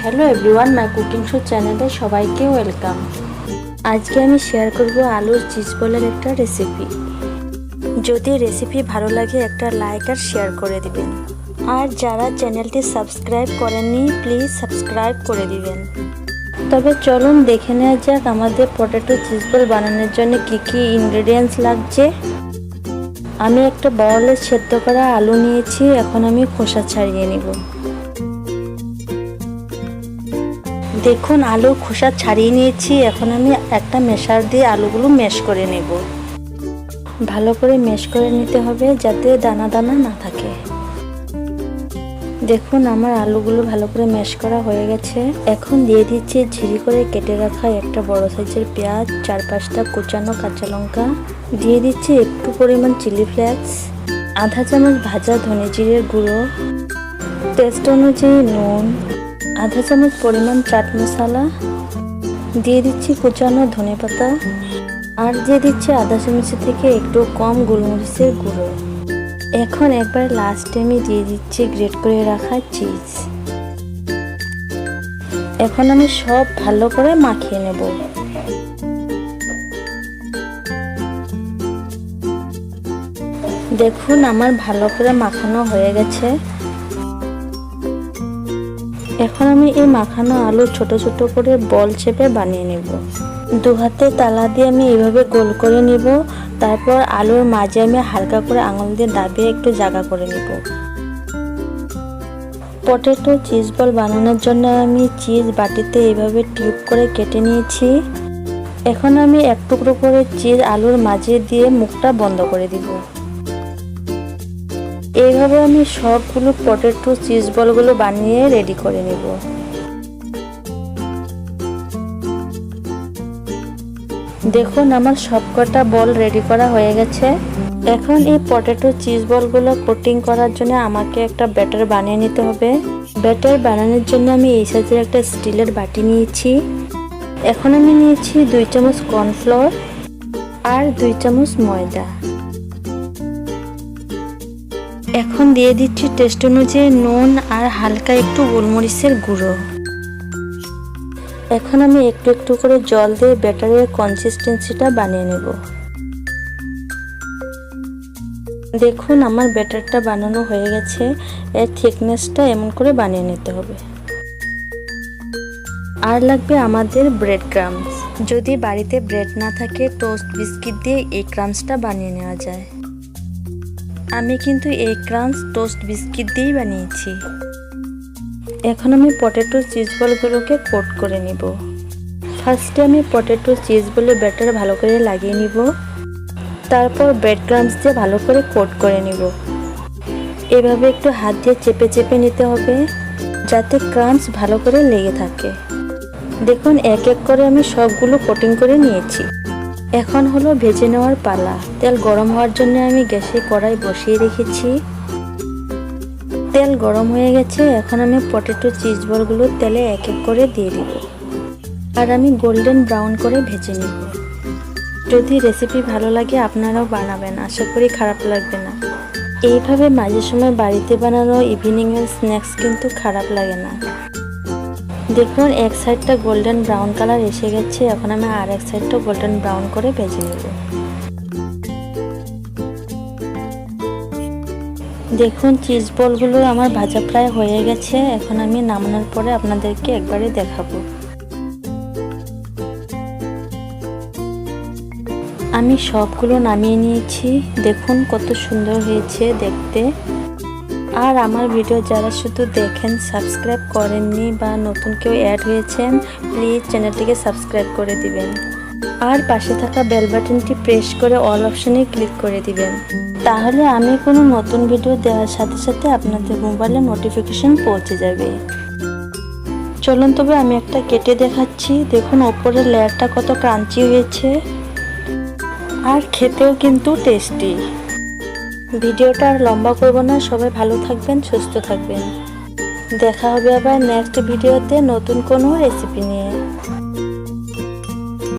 Hello everyone, my cooking show চ্যানেলে সবাইকে welcome. আজকে আমি শেয়ার করব আলুর চিজ বলের একটা রেসিপি। যদি রেসিপি ভালো লাগে একটা লাইক আর শেয়ার করে দিবেন। আর যারা চ্যানেলটি সাবস্ক্রাইব করেননি প্লিজ সাবস্ক্রাইব করে দিবেন। তবে চলুন দেখে নেওয়া যাক আমাদের পটেটো চিজ বল বানানোর জন্য কি কি ইনগ্রেডিয়েন্টস লাগছে। আমি একটা বাউলে সেদ্ধ করা আলু নিয়েছি, এখন আমি খোসা ছাড়িয়ে নিব। দেখুন আলুর খোসা ছাড়িয়ে নিয়েছি, এখন আমি একটা মেশার দিয়ে আলুগুলো ম্যাশ করে নেব। ভালো করে ম্যাশ করে নিতে হবে যাতে দানা দানা না থাকে। দেখুন আমার আলুগুলো ভালো করে ম্যাশ করা হয়ে গেছে। এখন দিয়ে দিচ্ছি ঝিরি করে কেটে রাখা একটা বড় সাইজের পেঁয়াজ, 4-5টা কুচানো কাঁচা লঙ্কা, দিয়ে দিচ্ছি একটু পরিমাণ চিলি ফ্লেক্স, আধা চামচ ভাজা ধনে জিরের গুঁড়ো, টেস্ট অনুযায়ী নুন, আধা চামচ পরিমাণ চাট মশলা, দিয়ে দিচ্ছি কুচানো ধনেপাতা, আর দিয়ে দিচ্ছি আধা চামচের থেকে একটু কম গোলমরিচের গুঁড়ো। এখন একবার লাস্টে আমি দিয়ে দিচ্ছি গ্রেট করে রাখা চিজ। এখন আমি সব ভালো করে মাখিয়ে নেব। দেখুন আমার ভালো করে মাখানো হয়ে গেছে। এখন আমি এই মাখানো আলু ছোট ছোট করে বল শেপে বানিয়ে নেব। দু হাতে তালা দিয়ে আমি এইভাবে গোল করে নিব। তারপর আলুর মাঝে আমি হালকা করে আঙুল দিয়ে দাবিয়ে একটু জায়গা করে নিব। পটেটো চিজ বল বানানোর জন্য আমি চিজ বাটিতে এইভাবে টিউব করে কেটে নিয়েছি। এখন আমি এক টুকরো করে চিজ আলুর মাঝে দিয়ে মুখটা বন্ধ করে দিব। এইভাবে আমি সবগুলো পটেটো চিজ বলগুলো বানিয়ে রেডি করে নেব। দেখুন আমার সবকটা বল রেডি করা হয়ে গেছে। এখন এই পটেটো চিজ বলগুলো কোটিং করার জন্য আমাকে একটা ব্যাটার বানিয়ে নিতে হবে। ব্যাটার বানানোর জন্য আমি এই সাইজের একটা স্টিলের বাটি নিয়েছি। এখন আমি নিয়েছি 2 চামচ কর্নফ্লোর আর 2 চামচ ময়দা। এখন দিয়ে দিচ্ছি টেস্ট অনুযায়ী নুন আর হালকা একটু গোলমরিচের গুঁড়ো। এখন আমি একটু একটু করে জল দিয়ে ব্যাটারের কনসিস্টেন্সিটা বানিয়ে নেব। দেখুন আমার ব্যাটারটা বানানো হয়ে গেছে। এর থিকনেসটা এমন করে বানিয়ে নিতে হবে। আর লাগবে আমাদের ব্রেড ক্রাম্বস। যদি বাড়িতে ব্রেড না থাকে টোস্ট বিস্কিট দিয়ে এই ক্রাম্বসটা বানিয়ে নেওয়া যায়। আমি কিন্তু এই ক্রাম্বস টোস্ট বিস্কিট দিয়েই বানিয়েছি। এখন আমি পটেটো চিজ বলগুলোকে কোট করে নিব। ফার্স্টে আমি পটেটো চিজ বলে ব্যাটার ভালো করে লাগিয়ে নিব। তারপর ব্রেড ক্রাম্বস দিয়ে ভালো করে কোট করে নিব। এভাবে একটু হাত দিয়ে চেপে চেপে নিতে হবে যাতে ক্রাম্বস ভালো করে লেগে থাকে। দেখুন এক এক করে আমি সবগুলো কোটিং করে নিয়েছি। এখন হলো ভেজে নেওয়ার পালা। তেল গরম হওয়ার জন্য আমি গ্যাসে কড়াই বসিয়ে রেখেছি। তেল গরম হয়ে গেছে। এখন আমি পটেটো চিজ বলগুলো তেলে এক এক করে দিয়ে দিব আর আমি গোল্ডেন ব্রাউন করে ভেজে নিব। যদি রেসিপি ভালো লাগে আপনারাও বানাবেন, আশা করি খারাপ লাগবে না। এইভাবে মাঝে সময় বাড়িতে বানানো ইভিনিংয়ের স্ন্যাক্স কিন্তু খারাপ লাগে না। দেখুন এক সাইডটা গোল্ডেন ব্রাউন কালার এসে গেছে। এখন আমি আর এক সাইডটা গোল্ডেন ব্রাউন করে ভেজে নেব। দেখুন চিজ বলগুলো আমার ভাজা প্রায় হয়ে গেছে। এখন আমি নামানোর পরে আপনাদেরকে একবারে দেখাবো। আমি সবগুলো নামিয়ে নিয়েছি। দেখুন কত সুন্দর হয়েছে দেখতে। আর আমার ভিডিও যারা শুধু দেখেন সাবস্ক্রাইব করেননি বা নতুন কেউ অ্যাড হয়েছেন প্লিজ চ্যানেলটিকে সাবস্ক্রাইব করে দিবেন। আর পাশে থাকা বেল বাটনটি প্রেস করে অল অপশনে ক্লিক করে দিবেন। তাহলে আমি কোনো নতুন ভিডিও দেওয়ার সাথে সাথে আপনাদের মোবাইলে নোটিফিকেশন পৌঁছে যাবে। চলুন তবে আমি একটা কেটে দেখাচ্ছি। দেখুন ওপরের লেয়ারটা কত ক্রাঞ্চি হয়েছে আর খেতেও কিন্তু টেস্টি। ভিডিওটা আর লম্বা করব না। সবাই ভালো থাকবেন, সুস্থ থাকবেন। দেখা হবে আবার নেক্সট ভিডিওতে নতুন কোনো রেসিপি নিয়ে।